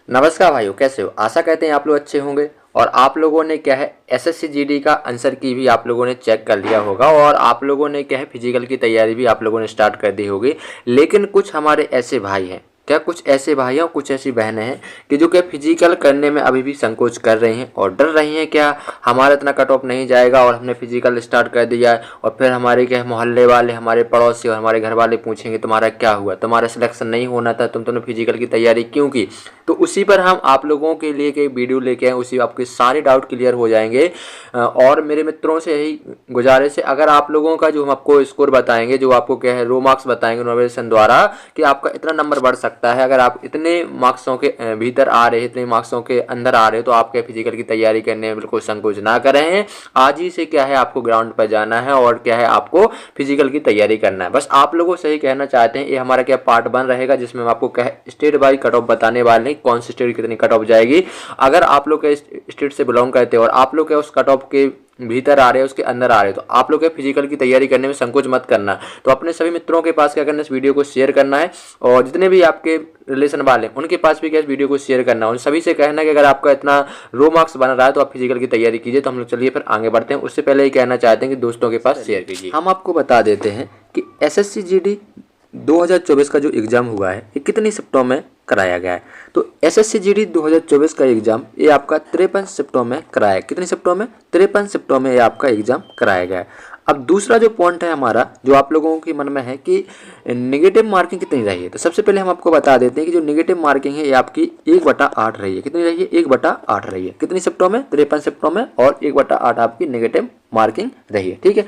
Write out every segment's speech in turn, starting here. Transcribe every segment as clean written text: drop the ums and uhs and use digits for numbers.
नमस्कार भाइयों, कैसे हो? आशा करते हैं आप लोग अच्छे होंगे। और आप लोगों ने क्या है एसएससी जीडी का आंसर की भी आप लोगों ने चेक कर लिया होगा और आप लोगों ने क्या है फिजिकल की तैयारी भी आप लोगों ने स्टार्ट कर दी होगी। लेकिन कुछ हमारे ऐसे भाई हैं, क्या कुछ ऐसे भाई हैं और कुछ ऐसी बहनें हैं कि जो क्या फिजिकल करने में अभी भी संकोच कर रही हैं और डर रही हैं क्या हमारा इतना कट ऑफ नहीं जाएगा और हमने फिजिकल स्टार्ट कर दिया है और फिर हमारे क्या मोहल्ले वाले, हमारे पड़ोसी और हमारे घर वाले पूछेंगे तुम्हारा क्या हुआ, तुम्हारा सिलेक्शन नहीं होना था, तुमने फिजिकल की तैयारी क्यों की। तो उसी पर हम आप लोगों के लिए एक वीडियो लेके आए, उसी आपके सारे डाउट क्लियर हो जाएंगे। और मेरे मित्रों से यही गुजारिश है, अगर आप लोगों का जो हम आपको स्कोर बताएंगे, जो आपको क्या है रो मार्क्स बताएंगे नोटिफिकेशन द्वारा कि आपका इतना नंबर बढ़ सकता है, अगर आप इतने मार्क्सों के भीतर आ रहे हैं, इतने मार्क्सों के अंदर आ रहे हो, तो आपके फिजिकल की तैयारी करने में बिल्कुल संकोच ना करें। आज ही से क्या है आपको ग्राउंड पर जाना है और क्या है आपको फिजिकल की तैयारी करना है। बस आप लोगों से ही कहना चाहते हैं, ये हमारा क्या पार्ट 1 रहेगा जिसमें हम आपको क्या स्टेट बाय कट ऑफ बताने वाले हैं, कौन सी स्टेट कितनी कट ऑफ जाएगी। अगर आप लोग के स्टेट से बिलोंग करते हैं और आप लोग के उस कट ऑफ के भीतर आ रहे हैं, उसके अंदर आ रहे हैं, तो आप लोग के फिजिकल की तैयारी करने में संकोच मत करना। तो अपने सभी मित्रों के पास क्या करना है, इस वीडियो को शेयर करना है और जितने भी आपके रिलेशन वाले हैं उनके पास भी क्या इस वीडियो को शेयर करना है। उन सभी से कहना है कि अगर आपका इतना रो मार्क्स बन रहा है तो आप फिजिकल की तैयारी कीजिए। तो हम लोग चलिए फिर आगे बढ़ते हैं। उससे पहले ही कहना चाहते हैं कि दोस्तों के पास शेयर कीजिए। हम आपको बता देते हैं कि एसएससी जीडी 2024 का जो एग्ज़ाम हुआ है ये कितनी शिफ्टों में कराया गया है। तो एसएससी जीडी 2024 का एग्ज़ाम ये आपका 53 शिफ्टों में कराया। कितनी शिफ्टों में? 53 शिफ्टों में ये आपका एग्ज़ाम कराया गया है। अब दूसरा जो पॉइंट है हमारा, जो आप लोगों के मन में है कि नेगेटिव मार्किंग कितनी रही है, तो सबसे पहले हम आपको बता देते हैं कि जो नेगेटिव मार्किंग है ये आपकी 1/8 रही है। कितनी रही है? 1/8 रही है। कितनी शिफ्टों में? 53 शिफ्टों में, और 1/8 आपकी नेगेटिव मार्किंग रही है। ठीक है।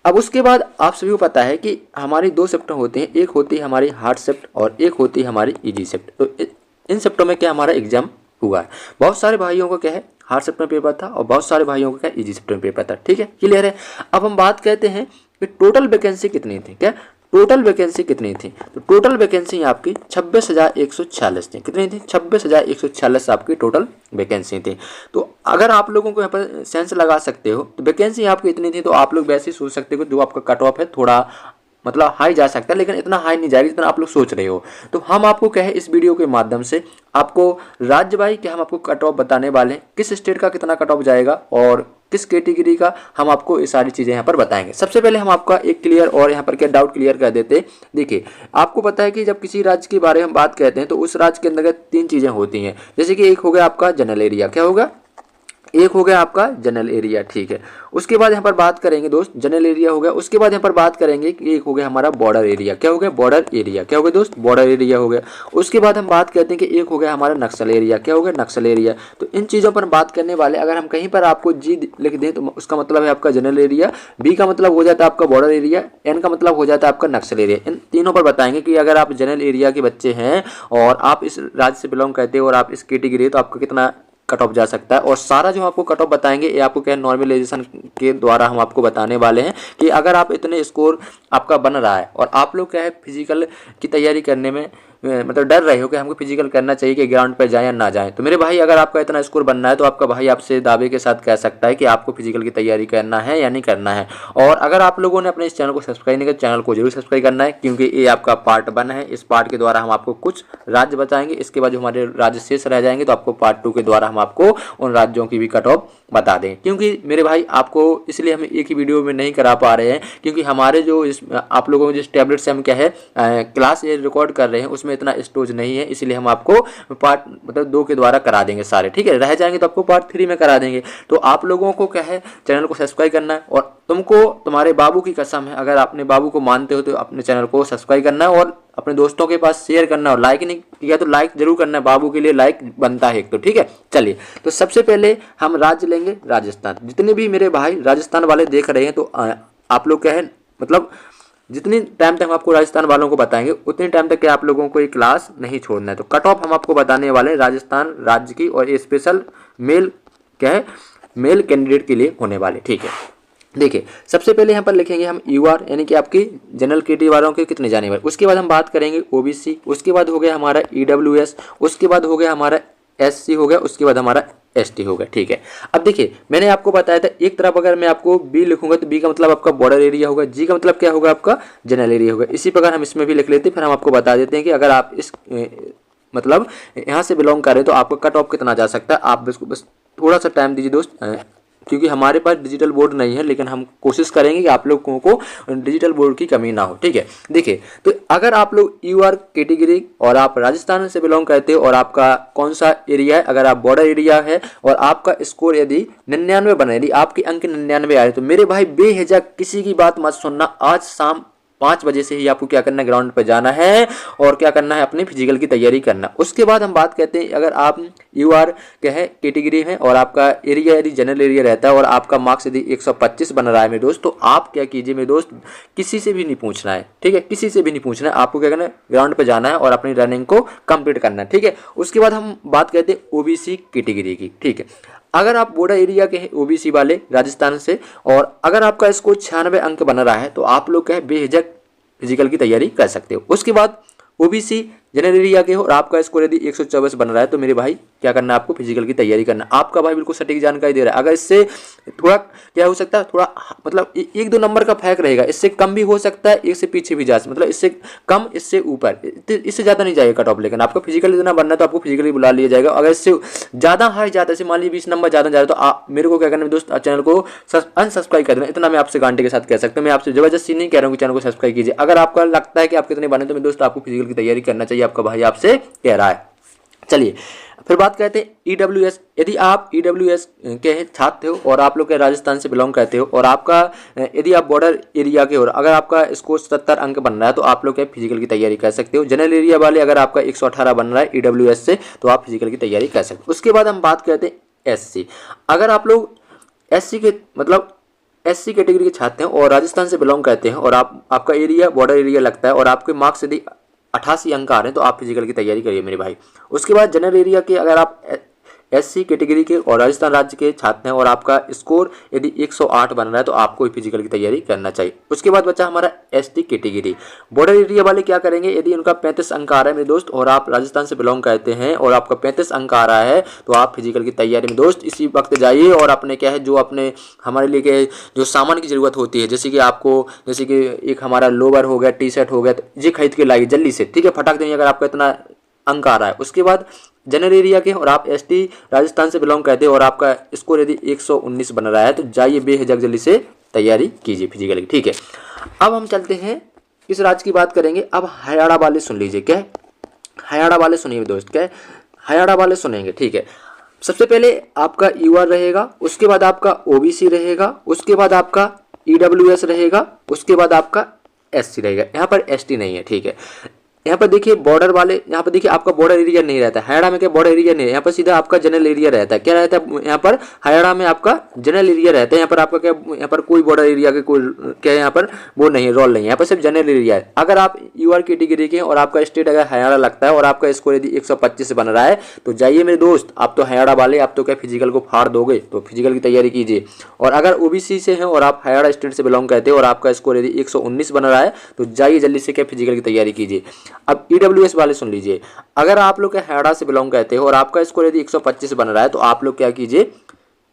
अब उसके बाद आप सभी को पता है कि हमारी 2 शिफ्ट होती हैं, एक होती है हमारी हार्ड शिफ्ट और एक होती है हमारी इजी शिफ्ट। तो इन शिफ्टों में क्या हमारा एग्जाम हुआ है। बहुत सारे भाइयों को क्या है हार्ड शिफ्ट में पेपर था और बहुत सारे भाइयों को क्या इजी शिफ्ट में पेपर था। ठीक है, क्लियर है। अब हम बात कहते हैं कि टोटल वैकेंसी कितनी थी। क्या टोटल वैकेंसी कितनी थी? तो टोटल वैकेंसी आपकी 26,146 थी। कितनी थी? 26,146 आपकी टोटल वैकेंसी थी। तो अगर आप लोगों को यहाँ पर सेंस लगा सकते हो तो वैकेंसी आपकी इतनी थी, तो आप लोग वैसे ही सोच सकते हो जो आपका कट ऑफ है थोड़ा मतलब हाई जा सकता है, लेकिन इतना हाई नहीं जाएगा जितना आप लोग सोच रहे हो। तो हम आपको क्या है इस वीडियो के माध्यम से आपको राज्य वाई के हम आपको कट ऑफ बताने वाले हैं, किस स्टेट का कितना कट ऑफ जाएगा और किस कैटेगरी का, हम आपको ये सारी चीज़ें यहाँ पर बताएंगे। सबसे पहले हम आपका एक क्लियर और यहाँ पर क्या डाउट क्लियर कर देते हैं। देखिए, आपको पता है कि जब किसी राज्य के बारे में हम बात कहते हैं तो उस राज्य के अंतर्गत 3 चीज़ें होती हैं। जैसे कि एक हो गया आपका जनरल एरिया। क्या होगा? एक हो गया आपका जनरल एरिया। ठीक है। उसके बाद यहाँ पर बात करेंगे दोस्त, जनरल एरिया हो गया। उसके बाद यहाँ पर बात करेंगे कि एक हो गया हमारा बॉर्डर एरिया। क्या हो गया? Border area. क्या हो गया दोस्त? बॉर्डर एरिया हो गया। उसके बाद हम बात करते हैं कि एक हो गया हमारा नक्सल एरिया। क्या हो गया? नक्सल एरिया। तो इन चीज़ों पर बात करने वाले, अगर हम कहीं पर आपको जी लिख दें तो उसका मतलब है आपका जनरल एरिया, बी का मतलब हो जाता है आपका बॉर्डर एरिया, एन का मतलब हो जाता है आपका नक्सल एरिया। इन तीनों पर बताएंगे कि अगर आप जनरल एरिया के बच्चे हैं और आप इस राज्य से बिलोंग करते हो और आप इस कैटेगरी, तो आपको कितना कट ऑफ जा सकता है। और सारा जो आपको कट ऑफ बताएंगे ये आपको क्या नॉर्मलाइजेशन के द्वारा हम आपको बताने वाले हैं कि अगर आप इतने स्कोर आपका बन रहा है और आप लोग क्या है फिजिकल की तैयारी करने में मतलब डर रहे हो कि हमको फिजिकल करना चाहिए कि ग्राउंड पर जाएं या ना जाएं, तो मेरे भाई अगर आपका इतना स्कोर बनना है तो आपका भाई आपसे दावे के साथ कह सकता है कि आपको फिजिकल की तैयारी करना है या नहीं करना है। और अगर आप लोगों ने अपने इस चैनल को सब्सक्राइब नहीं किया, चैनल को जरूर सब्सक्राइब करना है, क्योंकि ये आपका पार्ट 1 है। इस पार्ट के द्वारा हम आपको कुछ राज्य बताएंगे, इसके बाद जो हमारे राज्य शेष रह जाएंगे तो आपको पार्ट 2 के द्वारा हम आपको उन राज्यों की भी कट ऑफ बता दें। क्योंकि मेरे भाई आपको इसलिए हम एक ही वीडियो में नहीं करा पा रहे हैं, क्योंकि हमारे जो आप लोगों को जिस टैबलेट से हम क्या है क्लास ये रिकॉर्ड कर रहे हैं उसमें इतना स्टोरेज नहीं है, इसलिए हम आपको पार्ट मतलब 2 के द्वारा करा देंगे सारे। ठीक है, रह जाएंगे तो आपको पार्ट 3 में करा देंगे। तो आप लोगों को क्या है चैनल को सब्सक्राइब करना है और तुमको तुम्हारे बाबू की कसम है, अगर अपने बाबू को मानते हो तो अपने चैनल को सब्सक्राइब करना है और अपने दोस्तों के पास शेयर करना है। और लाइक नहीं किया तो लाइक जरूर करना है, बाबू के लिए लाइक बनता है एक तो। ठीक है, चलिए तो सबसे पहले हम राज्य लेंगे राजस्थान। जितने भी मेरे भाई राजस्थान वाले देख रहे हैं तो आप लोग क्या है मतलब जितनी टाइम तक हम आपको राजस्थान वालों को बताएंगे उतने टाइम तक क्या आप लोगों को ये क्लास नहीं छोड़ना है। तो कट ऑफ हम आपको बताने वाले हैं राजस्थान राज्य की, और ये स्पेशल मेल क्या है मेल कैंडिडेट के लिए होने वाले। ठीक है, देखिए सबसे पहले यहाँ पर लिखेंगे हम यूआर यानी कि आपकी जनरल कैटेगरी वालों के कितने जाने वाले। उसके बाद हम बात करेंगे ओबीसी, उसके बाद हो गया हमारा ईडब्ल्यूएस, उसके बाद हो गया हमारा एससी हो गया, उसके बाद हमारा एसटी हो गया। ठीक है, अब देखिए मैंने आपको बताया था एक तरफ अगर मैं आपको बी लिखूंगा तो बी का मतलब आपका बॉर्डर एरिया होगा, जी का मतलब क्या होगा आपका जनरल एरिया होगा। इसी प्रकार हम इसमें भी लिख लेते हैं, फिर हम आपको बता देते हैं कि अगर आप मतलब यहाँ से बिलोंग कर रहे हैं तो आपका कट ऑफ कितना जा सकता है, आप बस थोड़ा सा टाइम दीजिए दोस्त, क्योंकि हमारे पास डिजिटल बोर्ड नहीं है, लेकिन हम कोशिश करेंगे कि आप लोगों को डिजिटल बोर्ड की कमी ना हो। ठीक है, देखिए तो अगर आप लोग यूआर कैटेगरी और आप राजस्थान से बिलोंग करते हो और आपका कौन सा एरिया है, अगर आप बॉर्डर एरिया है और आपका स्कोर यदि 99 बना, यदि आपके अंक 99 आए, तो मेरे भाई बेहिचक किसी की बात मत सुनना, आज शाम 5 बजे से ही आपको क्या करना है, ग्राउंड पर जाना है और क्या करना है, अपनी फिजिकल की तैयारी करना। उसके बाद हम बात करते हैं, अगर आप यूआर क्या है कैटेगरी है और आपका एरिया यदि जनरल एरिया रहता है और आपका मार्क्स यदि 125 बन रहा है मेरे दोस्त, तो आप क्या कीजिए मेरे दोस्त, किसी से भी नहीं पूछना है। ठीक है, किसी से भी नहीं पूछना है, आपको क्या करना है, ग्राउंड पर जाना है और अपनी रनिंग को कंप्लीट करना है। ठीक है, उसके बाद हम बात करते हैं ओबीसी कैटेगरी की। ठीक है, अगर आप बॉर्डर एरिया के हैं ओबीसी वाले राजस्थान से और अगर आपका स्कोर 96 अंक बन रहा है, तो आप लोग क्या है बेहिचक फिजिकल की तैयारी कर सकते हो। उसके बाद ओबीसी जनरल एरिया के हो और आपका स्कोर यदि 124 बन रहा है, तो मेरे भाई क्या करना है, आपको फिजिकल की तैयारी करना। आपका भाई बिल्कुल सटीक जानकारी दे रहा है, अगर इससे थोड़ा क्या हो सकता है, थोड़ा मतलब 1-2 नंबर का फर्क रहेगा, इससे कम भी हो सकता है, एक से पीछे भी जा सकता है, मतलब इससे कम इससे ऊपर, इससे ज़्यादा नहीं जाएगा कट ऑफ, लेकिन आपको फिजिकल इतना बनना है तो आपको फिजिकली बुला लिया जाएगा। अगर इससे ज़्यादा हाई जाता है, मान लीजिए 20 नंबर ज़्यादा जा रहा है, तो आप मेरे को क्या करना है दोस्त, चैनल को अनसब्सक्राइब कर देना, इतना मैं आपसे गारंटी के साथ कह सकता हूँ। मैं आपसे जबरदस्ती नहीं कह रहा हूँ कि चैनल को सब्सक्राइब कीजिए, अगर आपका लगता है कि आप कितने बने, तो मेरे दोस्त आपको फिजिकल की तैयारी करना चाहिए, आपका भाई आपसे कह रहा है। चलिए फिर बात करते हैं ईडब्ल्यूएस। यदि आप ईडब्ल्यूएस के छात्र हो और आप लोग के राजस्थान से बिलोंग करते हो और आपका यदि आप बॉर्डर एरिया के हो, अगर आपका स्कोर 70 अंक बन रहा है, तो आप लोग क्या फिजिकल की तैयारी कर सकते हो। जनरल एरिया वाले अगर आपका 118 बन रहा है ईडब्ल्यूएस से, तो आप फिजिकल की तैयारी कर सकते हो। उसके बाद हम बात करते हैं एससी। अगर आप लोग एससी के मतलब एससी कैटेगरी के छात्र हैं और राजस्थान से बिलोंग करते हैं और आपका एरिया बॉर्डर एरिया लगता है और आपके मार्क्स यदि 88 अंक आ रहे हैं, तो आप फिजिकल की तैयारी करिए मेरे भाई। उसके बाद जनरल एरिया के अगर आप एससी कैटेगरी के और राजस्थान राज्य के छात्र हैं और आपका स्कोर यदि 108 बन रहा है, तो आपको फिजिकल की तैयारी करना चाहिए। उसके बाद बचा हमारा एसटी कैटेगरी। बॉर्डर एरिया वाले क्या करेंगे, यदि उनका 35 अंक आ रहा है मेरे दोस्त और आप राजस्थान से बिलोंग करते हैं और आपका 35 अंक आ रहा है, तो आप फिजिकल की तैयारी में दोस्त इसी वक्त जाइए और अपने क्या है, जो अपने हमारे लिए क्या जो सामान की ज़रूरत होती है, जैसे कि आपको जैसे कि एक हमारा लोवर हो गया, टी शर्ट हो गया, तो ये खरीद के लाइए जल्दी से। ठीक है, फटाक देंगे अगर आपका इतना अंक आ रहा है। उसके बाद जनरल एरिया के और आप एसटी राजस्थान से बिलोंग करते हो और आपका स्कोर यदि 119 बन रहा है, तो जाइए बेहिचक जल्दी से तैयारी कीजिए फिजिकल की। ठीक है, अब हम चलते हैं किस राज्य की बात करेंगे। अब हरियाणा वाले सुन लीजिए, क्या है हरियाणा वाले सुनिए दोस्त, क्या है हरियाणा वाले सुनेंगे। ठीक है, सबसे पहले आपका यूआर रहेगा, उसके बाद आपका ओबीसी रहेगा, उसके बाद आपका ईडब्ल्यूएस रहेगा, उसके बाद आपका एससी रहेगा। यहाँ पर एसटी नहीं है। ठीक है, यहाँ पर देखिए बॉर्डर वाले, यहाँ पर देखिए आपका बॉर्डर एरिया नहीं रहता है हरियाणा में, क्या बॉर्डर एरिया नहीं है, यहाँ पर सीधा आपका जनरल एरिया रहता है। क्या रहता है यहाँ पर हरियाणा में, आपका जनरल एरिया रहता है। यहाँ पर आपका क्या, यहाँ पर कोई बॉर्डर एरिया के कोई क्या यहाँ पर वो नहीं है, रोल नहीं है, यहाँ पर सिर्फ जनरल एरिया है। अगर आप यूआर कैटेगरी के और आपका स्टेट अगर हरियाणा लगता है और आपका स्कोर यदि 125 बन रहा है, तो जाइए मेरे दोस्त, आप तो हरियाणा वाले, आप तो क्या फिजिकल को फाड़ दोगे, तो फिजिकल की तैयारी कीजिए। और अगर ओबीसी से हैं और आप हरियाणा स्टेट से बिलोंग करते हो और आपका स्कोर यदि 119 बन रहा है, तो जाइए जल्दी से क्या फिजिकल की तैयारी कीजिए। अब ईडब्ल्यूएस वाले सुन लीजिए, अगर आप लोग हरियाणा से बिलोंग करते हो और आपका स्कोर यदि 125 बन रहा है, तो आप लोग क्या कीजिए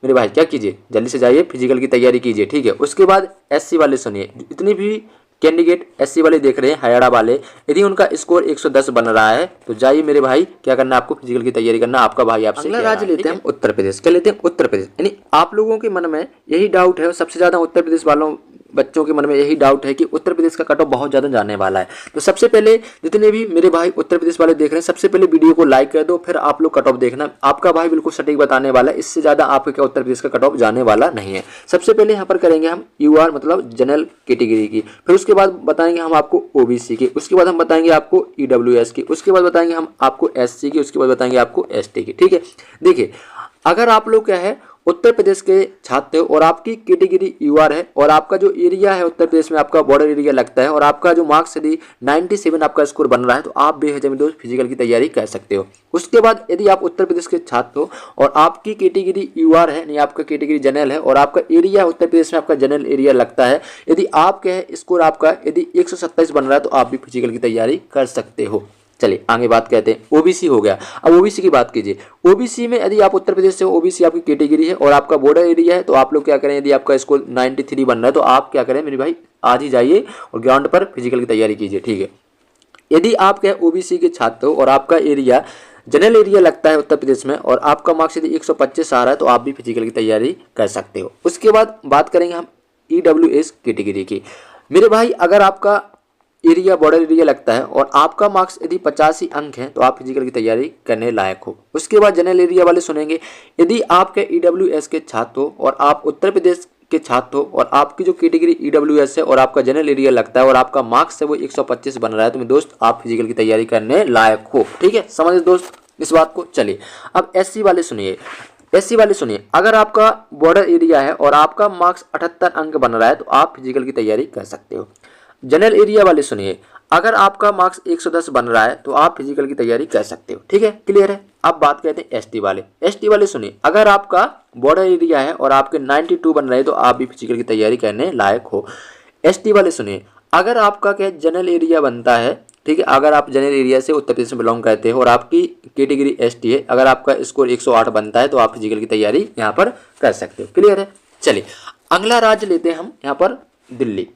मेरे भाई, क्या कीजिए, जल्दी से जाइए फिजिकल की तैयारी कीजिए। ठीक है, उसके बाद एससी वाले सुनिए, इतनी भी कैंडिडेट एससी वाले देख रहे हैं हरियाणा वाले, यदि उनका स्कोर 110 बन रहा है, तो जाइए मेरे भाई, क्या करना है आपको फिजिकल की तैयारी करना। आपका भाई आपसे अगला राज्य लेते हैं हम उत्तर प्रदेश। क्या लेते हैं, उत्तर प्रदेश। यानी आप लोगों के मन में यही डाउट है, सबसे ज़्यादा उत्तर प्रदेश वालों बच्चों के मन में यही डाउट है कि उत्तर प्रदेश का कट ऑफ बहुत ज़्यादा जाने वाला है। तो सबसे पहले जितने भी मेरे भाई उत्तर प्रदेश वाले देख रहे हैं, सबसे पहले वीडियो को लाइक कर दो, फिर आप लोग कट ऑफ देखना। आपका भाई बिल्कुल सटीक बताने वाला है, इससे ज़्यादा आपके क्या उत्तर प्रदेश का कट ऑफ जाने वाला नहीं है। सबसे पहले यहाँ पर करेंगे हम यूआर मतलब जनरल कैटेगरी की, फिर उसके बाद बताएंगे हम आपको ओबीसी की, उसके बाद हम बताएंगे आपको ईडब्ल्यूएस की, उसके बाद बताएंगे हम आपको एससी की, उसके बाद बताएंगे आपको एसटी की। ठीक है, देखिए अगर आप लोग क्या है उत्तर प्रदेश के छात्र हो और आपकी कैटेगरी यूआर है और आपका जो एरिया है उत्तर प्रदेश में आपका बॉर्डर एरिया लगता है और आपका जो मार्क्स यदि 97 आपका स्कोर बन रहा है, तो आप बेहिचक दोस्त फिजिकल की तैयारी कर सकते हो। उसके बाद यदि आप उत्तर प्रदेश के छात्र हो और आपकी कैटेगरी यूआर है, नहीं आपका कैटेगरी जनरल है और आपका एरिया उत्तर प्रदेश में आपका जनरल एरिया लगता है, यदि आप क्या है स्कोर आपका यदि 127 बन रहा है, तो आप भी फिजिकल की तैयारी कर सकते हो। चलिए आगे बात करते हैं, ओबीसी हो गया। अब ओबीसी की बात कीजिए, ओबीसी में यदि आप उत्तर प्रदेश से हो, ओबीसी आपकी कैटेगरी है और आपका बॉर्डर एरिया है, तो आप लोग क्या करें, यदि आपका स्कोर 93 बन रहा है, तो आप क्या करें मेरे भाई, आज ही जाइए और ग्राउंड पर फिजिकल की तैयारी कीजिए। ठीक है, यदि आप क्या ओबीसी के छात्र हो और आपका एरिया जनरल एरिया लगता है उत्तर प्रदेश में और आपका मार्क्स यदि 125 आ रहा है तो आप भी फिजिकल की तैयारी कर सकते हो। उसके बाद बात करेंगे हम ईडब्ल्यूएस कैटेगरी की। मेरे भाई अगर आपका एरिया बॉर्डर एरिया लगता है और आपका मार्क्स यदि 85 अंक है तो आप फिजिकल की तैयारी करने लायक हो। उसके बाद जनरल एरिया वाले सुनेंगे, यदि आपके ईडब्ल्यूएस के छात्र हो और आप उत्तर प्रदेश के छात्र हो और आपकी जो कैटेगरी ईडब्ल्यूएस है और आपका जनरल एरिया लगता है और आपका मार्क्स है वो 125 बन रहा है तो मेरे दोस्त आप फिजिकल की तैयारी करने लायक हो। ठीक है, समझ दोस्त इस बात को। चलिए अब एससी वाले सुनिए। एससी वाले सुनिए, अगर आपका बॉर्डर एरिया है और आपका मार्क्स 78 अंक बन रहा है तो आप फिजिकल की तैयारी कर सकते हो। जनरल एरिया वाले सुनिए, अगर आपका मार्क्स 110 बन रहा है तो आप फिजिकल की तैयारी कर सकते हो। ठीक है, क्लियर है। अब बात करते हैं एसटी वाले। एसटी वाले सुनिए, अगर आपका बॉर्डर एरिया है और आपके 92 बन रहे हैं तो आप भी फिजिकल की तैयारी करने लायक हो। एसटी वाले सुनिए, अगर आपका क्या जनरल एरिया बनता है, ठीक है, अगर आप जनरल एरिया से उत्तर प्रदेश में बिलोंग करते हो और आपकी कैटेगरी एसटी है, अगर आपका स्कोर 108 बनता है तो आप फिजिकल की तैयारी यहाँ पर कर सकते हो। क्लियर है। चलिए अगला राज्य लेते हैं हम यहाँ पर दिल्ली।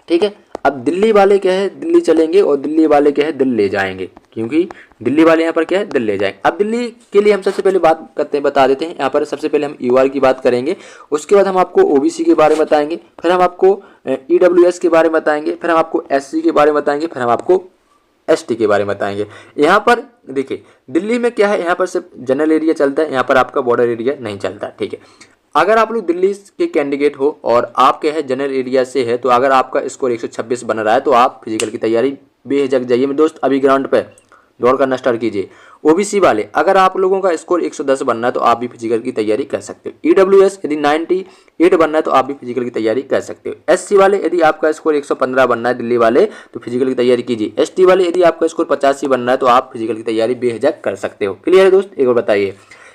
ठीक है, अब दिल्ली वाले क्या है, दिल्ली चलेंगे और दिल्ली वाले क्या है, दिल्ली जाएंगे, क्योंकि दिल्ली वाले यहाँ पर क्या है, दिल्ली जाएंगे। अब दिल्ली के लिए हम सबसे पहले बात करते हैं, बता देते हैं। यहाँ पर सबसे पहले हम यूआर की बात करेंगे, उसके बाद हम आपको ओबीसी के बारे में बताएंगे, फिर हम आपको ईडब्ल्यूएस के बारे में बताएंगे, फिर हम आपको एससी के बारे में बताएंगे, फिर हम आपको एसटी के बारे में बताएंगे। यहाँ पर देखिए दिल्ली में क्या है, यहाँ पर सिर्फ जनरल एरिया चलता है, यहाँ पर आपका बॉर्डर एरिया नहीं चलता। ठीक है, अगर आप लोग दिल्ली के कैंडिडेट हो और आप क्या है जनरल एरिया से है तो अगर आपका स्कोर 126 बन रहा है तो आप फिजिकल की तैयारी बेहिचक जाइए मेरे दोस्त, अभी ग्राउंड पे दौड़ करना स्टार्ट कीजिए। ओबीसी वाले, अगर आप लोगों का स्कोर 110 बनना है तो आप भी फिजिकल की तैयारी कर सकते हो। ईडब्ल्यूएस यदि 98 बनना है तो आप भी फिजिकल की तैयारी कर सकते हो। एससी वाले, यदि आपका स्कोर 115 बनना है दिल्ली वाले तो फिजिकल की तैयारी कीजिए। एसटी वाले, यदि आपका स्कोर 85 बनना है तो आप फिजिकल की तैयारी बेहिचक कर सकते हो। क्लियर है दोस्त, एक बार बताइए,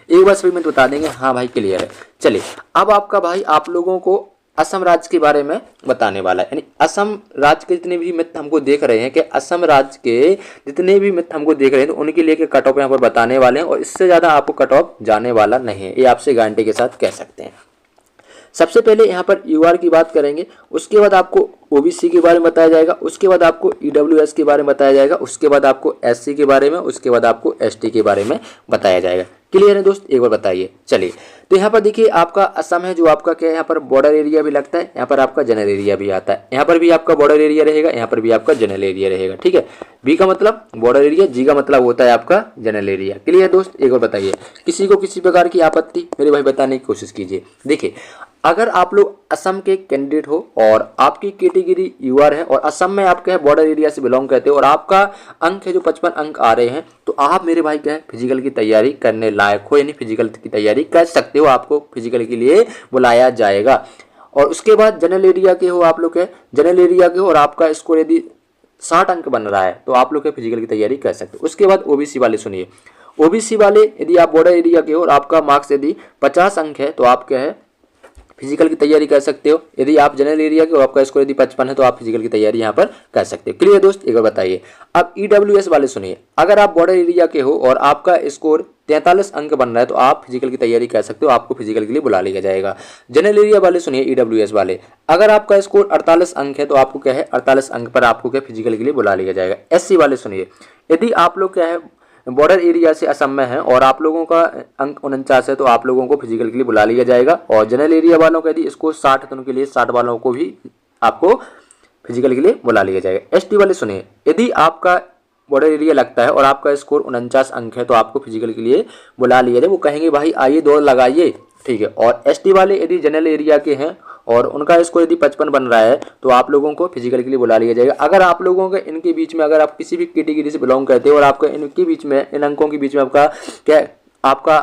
एक बार सभी में बता देंगे हाँ भाई क्लियर है। चलिए अब आपका भाई आप लोगों को असम राज्य के बारे में बताने वाला है, यानी असम राज्य के जितने भी मित्र हमको देख रहे हैं कि असम राज्य के जितने भी मित्र हमको देख रहे हैं तो उनके लिए के कट ऑफ यहाँ पर बताने वाले हैं और इससे ज़्यादा आपको कट ऑफ जाने वाला नहीं है, ये आपसे गारंटी के साथ कह सकते हैं। सबसे पहले यहाँ पर यूआर की बात करेंगे, उसके बाद आपको ओबीसी के बारे में बताया जाएगा, उसके बाद आपको ईडब्ल्यूएस के बारे में बताया जाएगा, उसके बाद आपको एससी के बारे में, उसके बाद आपको एसटी के बारे में बताया जाएगा। क्लियर है दोस्त, एक बार बताइए। चलिए तो यहाँ पर देखिए आपका असम है जो आपका क्या है, यहाँ पर बॉर्डर एरिया भी लगता है, यहाँ पर आपका जनरल एरिया भी आता है, यहाँ पर भी आपका बॉर्डर एरिया रहेगा, यहाँ पर भी आपका जनरल एरिया रहेगा। ठीक है, बी का मतलब बॉर्डर एरिया, जी का मतलब होता है आपका जनरल एरिया। क्लियर दोस्त, एक बार बताइए। किसी को किसी प्रकार की आपत्ति मेरे भाई बताने की कोशिश कीजिए। देखिए अगर आप लोग असम के कैंडिडेट हो और आपकी कैटेगरी यूआर है और असम में आप क्या है बॉर्डर एरिया से बिलोंग करते हो और आपका अंक है जो 55 अंक आ रहे हैं तो आप मेरे भाई क्या है फिजिकल की तैयारी करने लायक हो, यानी फिजिकल की तैयारी कर सकते हो, आपको फिजिकल के लिए बुलाया जाएगा। और उसके बाद जनरल एरिया के हो आप लोग है, जनरल एरिया के हो और आपका स्कोर यदि 60 अंक बन रहा है तो आप लोग फिजिकल की तैयारी कर सकते हो। उसके बाद ओबीसी वाले सुनिए, ओबीसी वाले यदि आप बॉर्डर एरिया के हो और आपका मार्क्स यदि 50 अंक है तो आप क्या है फिजिकल की तैयारी कर सकते हो। यदि आप जनरल एरिया के और आपका स्कोर यदि 55 है तो आप फिजिकल की तैयारी यहाँ पर कर सकते हो। क्लियर दोस्त, एक बार बताइए। अब ईडब्ल्यूएस वाले सुनिए, अगर आप बॉर्डर एरिया के हो और आपका स्कोर 43 अंक बन रहा है तो आप फिजिकल की तैयारी कर सकते हो, आपको फिजिकल के लिए बुला लिया जाएगा। जनरल एरिया वाले सुनिए, ईडब्ल्यूएस वाले, अगर आपका स्कोर 48 अंक है तो आपको क्या है 48 अंक पर आपको क्या फिजिकल के लिए बुला लिया जाएगा। एससी वाले सुनिए, यदि आप लोग क्या है बॉर्डर एरिया से असम में है और आप लोगों का अंक 49 है तो आप लोगों को फिजिकल के लिए बुला लिया जाएगा। और जनरल एरिया वालों का यदि स्कोर 60 है तो उनके लिए 60 वालों को भी आपको फिजिकल के लिए बुला लिया जाएगा। एसटी वाले सुनिए, यदि आपका बॉर्डर एरिया लगता है और आपका स्कोर 49 अंक है तो आपको फिजिकल के लिए बुला लिया जाए, वो कहेंगे भाई आइए दौड़ लगाइए। ठीक है, और एसटी वाले यदि जनरल एरिया के हैं और उनका स्कोर यदि 55 बन रहा है तो आप लोगों को फिजिकल के लिए बुला लिया जाएगा। अगर आप लोगों के इनके बीच में, अगर आप किसी भी कैटेगरी से बिलोंग करते हो और आपका इनके बीच में, इन अंकों के बीच में आपका क्या आपका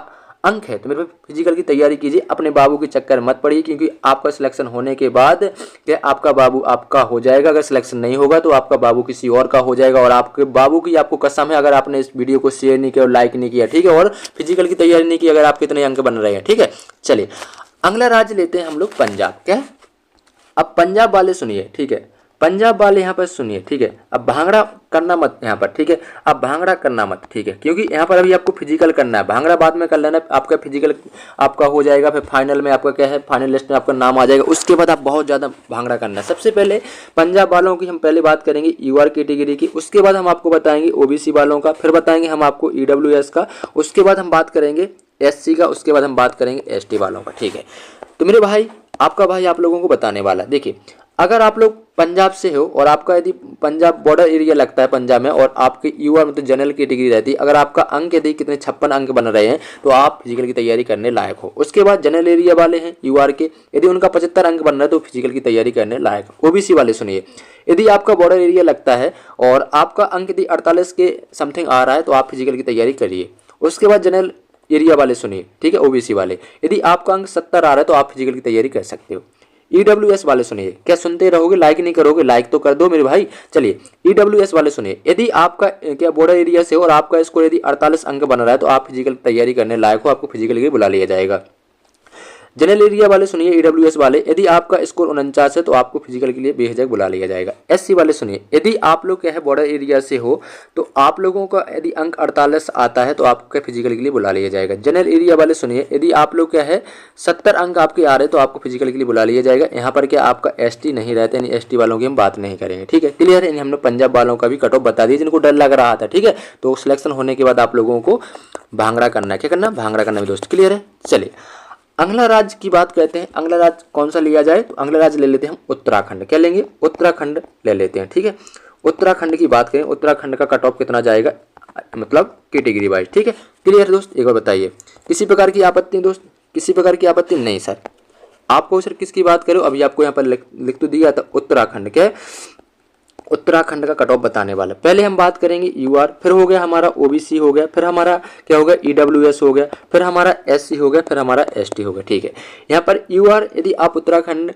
अंक है तो मेरे फिजिकल की तैयारी कीजिए, अपने बाबू के चक्कर मत पड़िए, क्योंकि आपका सिलेक्शन होने के बाद क्या आपका बाबू आपका हो जाएगा। अगर सिलेक्शन नहीं होगा तो आपका बाबू किसी और का हो जाएगा। और आपके बाबू की आपको कसम है अगर आपने इस वीडियो को शेयर नहीं किया और लाइक नहीं किया, ठीक है, और फिजिकल की तैयारी नहीं की, अगर आप कितने अंक बन रहे हैं। ठीक है, चलिए अगला राज्य लेते हैं हम लोग पंजाब। क्या, अब पंजाब वाले सुनिए, ठीक है, पंजाब वाले यहाँ पर सुनिए, ठीक है। अब भांगड़ा करना मत यहाँ पर, ठीक है। आप भांगड़ा करना मत, ठीक है, क्योंकि यहाँ पर अभी आपको फिजिकल करना है, भांगड़ा बाद में कर लेना, आपका फिजिकल आपका हो जाएगा, फिर फाइनल में आपका क्या है, फाइनल लिस्ट में आपका नाम आ जाएगा, उसके बाद आप बहुत ज़्यादा भांगड़ा करना है। सबसे पहले पंजाब वालों की हम पहले बात करेंगे यूआर कैटेगरी की, उसके बाद हम आपको बताएंगे ओबीसी वालों का, फिर बताएंगे हम आपको ईडब्ल्यूएस का, उसके बाद हम बात करेंगे एससी का, उसके बाद हम बात करेंगे एसटी वालों का, ठीक है। तो मेरे भाई, आपका भाई आप लोगों को बताने वाला, देखिए अगर आप लोग पंजाब से हो और आपका यदि पंजाब बॉर्डर एरिया लगता है पंजाब में और आपके यूआर मतलब जनरल कैटेगरी रहती है, अगर आपका अंक यदि कितने 56 अंक बन रहे हैं तो आप फिजिकल की तैयारी करने लायक हो। उसके बाद जनरल एरिया वाले हैं यूआर के, यदि उनका 75 अंक बन रहा है तो फिजिकल की तैयारी करने लायक हो। ओबीसी वाले सुनिए, यदि आपका बॉर्डर एरिया लगता है और आपका अंक यदि 48 के समथिंग आ रहा है तो आप फिजिकल की तैयारी करिए। उसके बाद जनरल एरिया वाले सुनिए, ठीक है, ओबीसी वाले, यदि आपका अंक 70 आ रहा है तो आप फिजिकल की तैयारी कर सकते हो। ईडब्ल्यूएस वाले सुनिए, क्या सुनते रहोगे, लाइक नहीं करोगे, लाइक तो कर दो मेरे भाई। चलिए ईडब्ल्यूएस वाले सुनिए, यदि आपका क्या बॉर्डर एरिया से और आपका स्कोर यदि 48 अंक बन रहा है तो आप फिजिकल तैयारी करने लायक हो, आपको फिजिकल के लिए बुला लिया जाएगा। जनरल एरिया वाले सुनिए, ईडब्ल्यूएस वाले, यदि आपका स्कोर 49 है तो आपको फिजिकल के लिए बेझिझक बुला लिया जाएगा। एससी वाले सुनिए, यदि आप लोग क्या है बॉर्डर एरिया से हो तो आप लोगों का यदि अंक 48 आता है तो आपको फिजिकल के लिए बुला लिया जाएगा। जनरल एरिया वाले सुनिए, यदि आप लोग क्या है 70 अंक आपके आ रहे हैं तो आपको फिजिकल के लिए बुला लिया जाएगा। यहाँ पर क्या आपका एसटी नहीं रहता, यानी एसटी वालों की हम बात नहीं करेंगे, ठीक है, क्लियर है। हमने पंजाब वालों का भी कट ऑफ बता दिया जिनको डर लग रहा था, ठीक है। तो सिलेक्शन होने के बाद आप लोगों को भांगड़ा करना है, क्या करना, भांगड़ा करना भी दोस्त, क्लियर है। चलिए अगला राज्य की बात करते हैं, अगला राज्य कौन सा लिया जाए, तो अगला राज्य ले लेते हैं हम उत्तराखंड। क्या लेंगे, उत्तराखंड ले लेते हैं, ठीक है। उत्तराखंड की बात करें, उत्तराखंड का कट ऑफ कितना जाएगा, मतलब कैटेगरी वाइज, ठीक है, क्लियर दोस्त। एक बार बताइए, किसी प्रकार की आपत्ति दोस्त, किसी प्रकार की आपत्ति नहीं सर। आपको सर किसकी बात करो, अभी आपको यहाँ पर लिख तो दिया था उत्तराखंड, क्या उत्तराखंड का कट ऑफ बताने वाला। पहले हम बात करेंगे यूआर, फिर हो गया हमारा ओबीसी हो गया, फिर हमारा क्या हो गया ईडब्ल्यूएस हो गया, फिर हमारा एससी हो गया, फिर हमारा एसटी हो गया, ठीक है। यहाँ पर यूआर यदि आप उत्तराखंड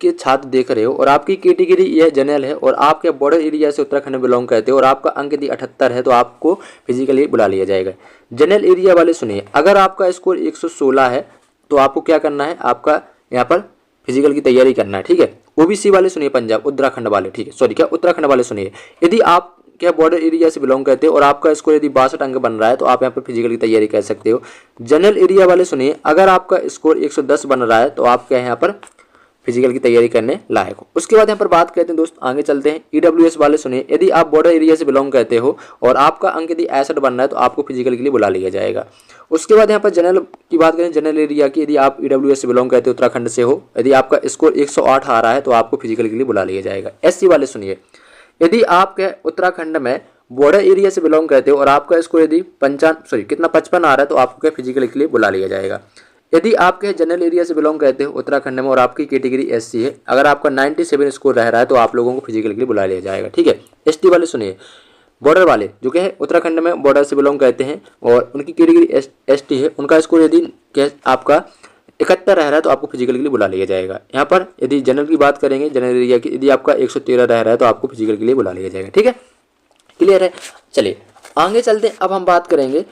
के छात्र देख रहे हो और आपकी कैटेगरी यह जनरल है और आपके बॉर्डर एरिया से उत्तराखंड में बिलोंग करते हो और आपका अंक यदि 78 है तो आपको फिजिकली बुला लिया जाएगा। जनरल एरिया वाले सुनिए, अगर आपका स्कोर 116 है तो आपको क्या करना है, आपका यहाँ पर फिजिकल की तैयारी करना है, ठीक है। ओबीसी वाले सुनिए, पंजाब उत्तराखंड वाले, ठीक है, सॉरी क्या उत्तराखंड वाले सुनिए, यदि आप क्या बॉर्डर एरिया से बिलोंग करते हो और आपका स्कोर यदि 62 अंक बन रहा है तो आप यहाँ पर फिजिकल की तैयारी कर सकते हो। जनरल एरिया वाले सुनिए, अगर आपका स्कोर 110 बन रहा है तो आप क्या यहाँ पर फिजिकल की तैयारी करने लायक हो। उसके बाद यहाँ पर बात करते हैं दोस्त, आगे चलते हैं। ईडब्ल्यूएस वाले सुनिए, यदि आप बॉर्डर एरिया से बिलोंग करते हो और आपका अंक यदि 61 बन रहा है तो आपको फिजिकल के लिए बुला लिया जाएगा। उसके बाद यहाँ पर जनरल की बात करें, जनरल एरिया की, यदि आप ईडब्ल्यूएस से बिलोंग करते हो, उत्तराखंड से हो, यदि आपका स्कोर 108 आ रहा है तो आपको फिजिकल के लिए बुला लिया जाएगा। एससी वाले सुनिए, यदि आप क्या उत्तराखंड में बॉर्डर एरिया से बिलोंग करते हो और आपका स्कोर यदि 55 आ रहा है तो आपको क्या फिजिकल के लिए बुला लिया जाएगा। यदि आपके जनरल एरिया से बिलोंग करते हो उत्तराखंड में और आपकी कैटेगरी एससी है, अगर आपका 97 स्कोर रह रहा है तो आप लोगों को फिजिकल के लिए बुला लिया जाएगा, ठीक है। एसटी वाले सुनिए, बॉर्डर वाले जो क्या है उत्तराखंड में बॉर्डर से बिलोंग करते हैं और उनकी कैटेगरी एसटी है, उनका स्कोर यदि क्या आपका 71 रह रहा है तो आपको फिजिकल के लिए बुला लिया जाएगा। यहाँ पर यदि जनरल की बात करेंगे, जनरल एरिया की, यदि आपका 113 रह रहा है तो आपको फिजिकल के लिए बुला लिया जाएगा, ठीक है, क्लियर है। चलिए आगे चलते हैं, अब हम बात करेंगे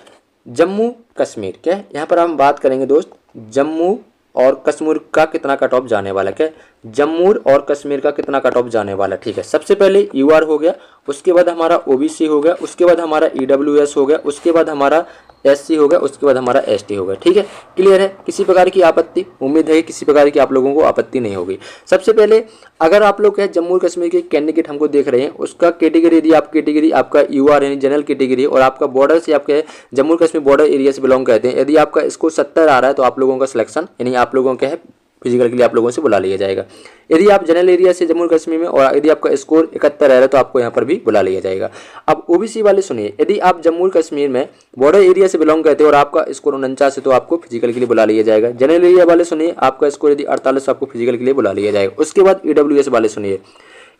जम्मू कश्मीर। क्या यहाँ पर हम बात करेंगे दोस्त, जम्मू और कश्मीर का कितना कट ऑफ जाने वाला, क्या जम्मू और कश्मीर का कितना कट ऑफ जाने वाला, ठीक है। सबसे पहले यूआर हो गया, उसके बाद हमारा ओबीसी हो गया, उसके बाद हमारा ईडब्ल्यूएस हो गया, उसके बाद हमारा एससी हो गया, उसके बाद हमारा एसटी हो गया, ठीक है, क्लियर है। किसी प्रकार की आपत्ति, उम्मीद है कि किसी प्रकार की आप लोगों को आपत्ति नहीं होगी। सबसे पहले अगर आप लोग है जम्मू कश्मीर के कैंडिडेट हमको देख रहे हैं, उसका कैटेगरी यदि आप कैटेगरी आपका यूआर यानी जनरल कैटेगरी और आपका बॉर्डर से आपके जम्मू कश्मीर बॉर्डर एरिया से बिलोंग करते हैं, यदि आपका स्कोर 70 आ रहा है तो आप लोगों का सिलेक्शन यानी आप लोगों का है फिजिकल के लिए आप लोगों से बुला लिया जाएगा। यदि आप जनरल एरिया से जम्मू कश्मीर में और यदि आपका स्कोर 71 है तो आपको यहाँ पर भी बुला लिया जाएगा। अब ओबीसी वाले सुनिए, यदि आप जम्मू कश्मीर में बॉर्डर एरिया से बिलोंग करते हो और आपका स्कोर 49 है तो आपको फिजिकल के लिए बुला लिया जाएगा। जनरल एरिया वाले सुनिए, आपका स्कोर यदि 48 आपको फिजिकल के लिए बुला लिया जाएगा। उसके बाद ईडब्ल्यूएस वाले सुनिए,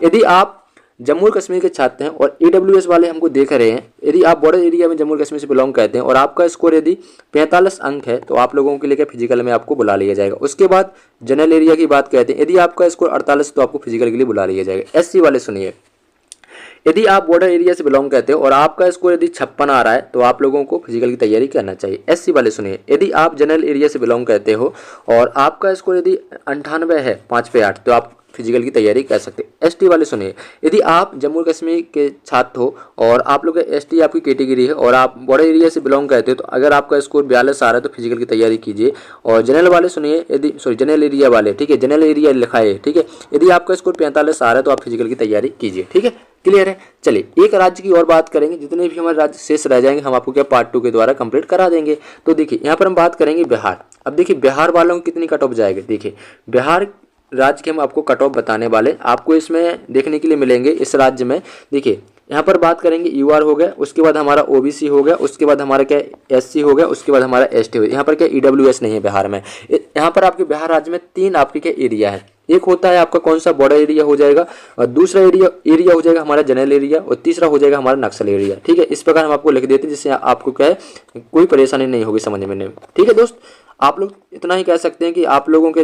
यदि आप जम्मू कश्मीर के छात्र हैं और ईडब्ल्यूएस वाले हमको देख रहे हैं, यदि आप बॉर्डर एरिया में जम्मू कश्मीर से बिलोंग करते हैं और आपका स्कोर यदि 45 अंक है तो आप लोगों के लिए क्या फिजिकल में आपको बुला लिया जाएगा। उसके बाद जनरल एरिया की बात करते हैं, यदि आपका स्कोर 48 तो आपको फिजिकल के लिए बुला लिया जाएगा। एससी वाले सुनिए, यदि आप बॉर्डर एरिया से बिलोंग करते हो और आपका स्कोर यदि 56 आ रहा है तो आप लोगों को फिजिकल की तैयारी करना चाहिए। एससी वाले सुनिए, यदि आप जनरल एरिया से बिलोंग करते हो और आपका स्कोर यदि 98 है 5 पे 8 तो आप फिजिकल की तैयारी कर सकते हैं। एसटी वाले सुनिए, यदि आप जम्मू कश्मीर के छात्र हो और आप लोग एसटी आपकी कैटेगरी है और आप बॉर्डर एरिया से बिलोंग करते हो तो अगर आपका स्कोर 42 आ रहा है तो फिजिकल की तैयारी कीजिए। और जनरल वाले सुनिए, यदि जनरल एरिया वाले, ठीक है, जनरल एरिया लिखा है, ठीक है, यदि आपका स्कोर 45 आ रहा है तो आप फिजिकल की तैयारी कीजिए। ठीक है, क्लियर है। चलिए एक राज्य की और बात करेंगे, जितने भी हमारे राज्य शेष रह जाएंगे हम आपको क्या पार्ट 2 के द्वारा कंप्लीट करा देंगे। तो देखिए यहाँ पर हम बात करेंगे बिहार। अब देखिए बिहार वालों की कितनी कट ऑफ जाएगी। देखिए बिहार राज्य के हम आपको कट ऑफ बताने वाले, आपको इसमें देखने के लिए मिलेंगे। इस राज्य में देखिए यहाँ पर बात करेंगे यूआर हो गया, उसके बाद हमारा ओबीसी हो गया, उसके बाद हमारा क्या एससी हो गया, उसके बाद हमारा एसटी हो गया। यहाँ पर क्या ईडब्ल्यूएस नहीं है बिहार में। यहाँ पर आपके बिहार राज्य में 3 आपके क्या एरिया है। एक होता है आपका कौन सा बॉर्डर एरिया हो जाएगा, और दूसरा एरिया हो जाएगा हमारा जनरल एरिया, और तीसरा हो जाएगा हमारा नक्सल एरिया। ठीक है, इस प्रकार हम आपको लिख देते हैं जिससे आपको क्या है कोई परेशानी नहीं होगी समझने में। ठीक है दोस्त, आप लोग इतना ही कह सकते हैं कि आप लोगों के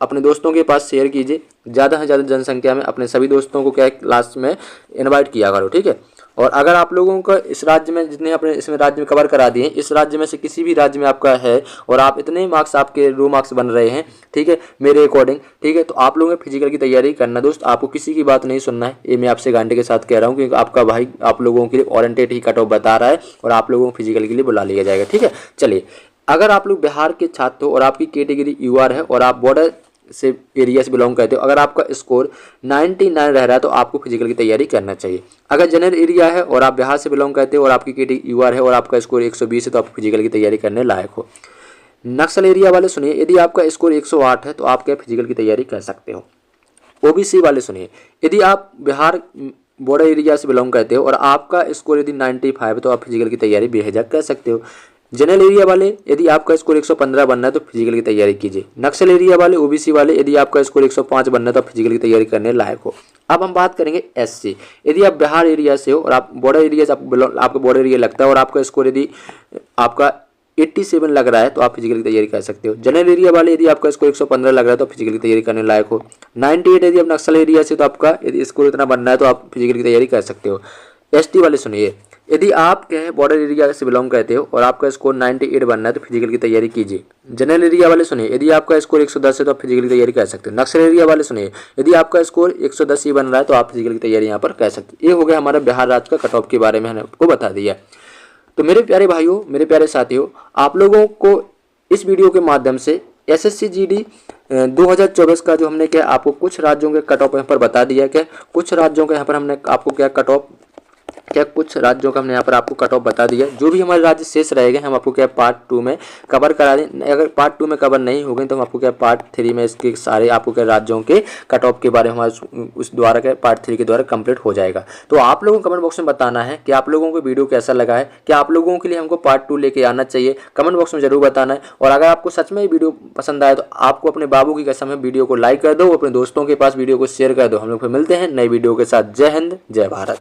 अपने दोस्तों के पास शेयर कीजिए, ज़्यादा से ज़्यादा जनसंख्या में अपने सभी दोस्तों को क्या क्लास में इनवाइट किया करो। ठीक है, और अगर आप लोगों का इस राज्य में जितने अपने इसमें राज्य में कवर करा दिए, इस राज्य में से किसी भी राज्य में आपका है और आप इतने मार्क्स आपके रो मार्क्स बन रहे हैं, ठीक है, मेरे अकॉर्डिंग, ठीक है, तो आप लोगों ने फिजिकल की तैयारी करना दोस्त, आपको किसी की बात नहीं सुनना है। ये मैं आपसे गारंटी के साथ कह रहा हूँ क्योंकि आपका भाई आप लोगों के लिए ओरिएंटेड ही कट ऑफ बता रहा है और आप लोगों को फिजिकल के लिए बुला लिया जाएगा। ठीक है, चलिए अगर आप लोग बिहार के छात्र हो और आपकी कैटेगरी यूआर है और आप बॉर्डर से एरिया से बिलोंग करते हो, अगर आपका स्कोर 99 रह रहा है तो आपको फिजिकल की तैयारी करना चाहिए। अगर जनरल एरिया है और आप बिहार से बिलोंग करते हो और आपकी कैटेगरी यूआर है और आपका स्कोर 120 है तो आप फिजिकल की तैयारी करने लायक हो। नक्सल एरिया वाले सुनिए, यदि आपका स्कोर 108 है तो आप क्या फिजिकल की तैयारी कर सकते हो। ओबीसी वाले सुनिए, यदि आप बिहार बॉर्डर एरिया से बिलोंग करते हो और आपका स्कोर यदि 95 है तो आप फिजिकल की तैयारी बेझिझक कर सकते हो। जनरल एरिया वाले, यदि आपका स्कोर 115 बनना है तो फिजिकल की तैयारी कीजिए। नक्सल एरिया वाले, ओबीसी वाले, यदि आपका स्कोर 105 बनना है तो आप फिजिकल की तैयारी करने लायक हो। अब हम बात करेंगे एससी, यदि आप बिहार एरिया से हो और आप बॉर्डर एरिया से आपका बॉर्डर एरिया लगता है और आपका स्कोर यदि आपका 87 लग रहा है तो आप फिजिकल की तैयारी कर सकते हो। जनरल एरिया वाले, यदि आपका स्कोर 115 लग रहा है तो आप फिजिकल की तैयारी करने लायक हो। 98 यदि आप नक्सल एरिया से तो आपका यदि स्कोर इतना बनना है तो आप फिजिकल की तैयारी कर सकते हो। एसटी वाले सुनिए, यदि आप क्या बॉर्डर एरिया से बिलोंग करते हो और आपका स्कोर 98 बनना है तो फिजिकल की तैयारी कीजिए। जनरल एरिया वाले सुनिए, यदि आपका स्कोर 110 है तो आप फिजिकल की तैयारी कर सकते हो। नक्सल एरिया वाले सुनिए, यदि आपका स्कोर 110 ही बन रहा है तो आप फिजिकल की तैयारी यहाँ पर कर सकते हो। ये हो गया हमारा बिहार राज्य का कट ऑफ के बारे में मैंने आपको बता दिया। तो मेरे प्यारे भाइयों, मेरे प्यारे साथियों, आप लोगों को इस वीडियो के माध्यम से एसएससी जीडी 2024 का जो हमने क्या आपको कुछ राज्यों के कट ऑफ यहाँ पर बता दिया, क्या कुछ राज्यों के यहाँ पर हमने आपको क्या कट ऑफ कुछ राज्यों का हमने यहाँ पर आपको कट ऑफ बता दिया। जो भी हमारे राज्य शेष रहेंगे हम आपको क्या पार्ट 2 में कवर करा दें। अगर पार्ट 2 में कवर नहीं हो गए तो हम आपको क्या पार्ट 3 में इसके सारे आपको क्या राज्यों के कट ऑफ के बारे में हमारे उस द्वारा क्या पार्ट 3 के द्वारा कंप्लीट हो जाएगा। तो आप लोगों को कमेंट बॉक्स में बताना है कि आप लोगों को वीडियो कैसा लगा है, कि आप लोगों के लिए हमको पार्ट 2 लेके आना चाहिए, कमेंट बॉक्स में जरूर बताना है। और अगर आपको सच में वीडियो पसंद आए तो आपको अपने बाबू की कसम है वीडियो को लाइक कर दो, अपने दोस्तों के पास वीडियो को शेयर कर दो। हम लोग फिर मिलते हैं नई वीडियो के साथ। जय हिंद, जय भारत।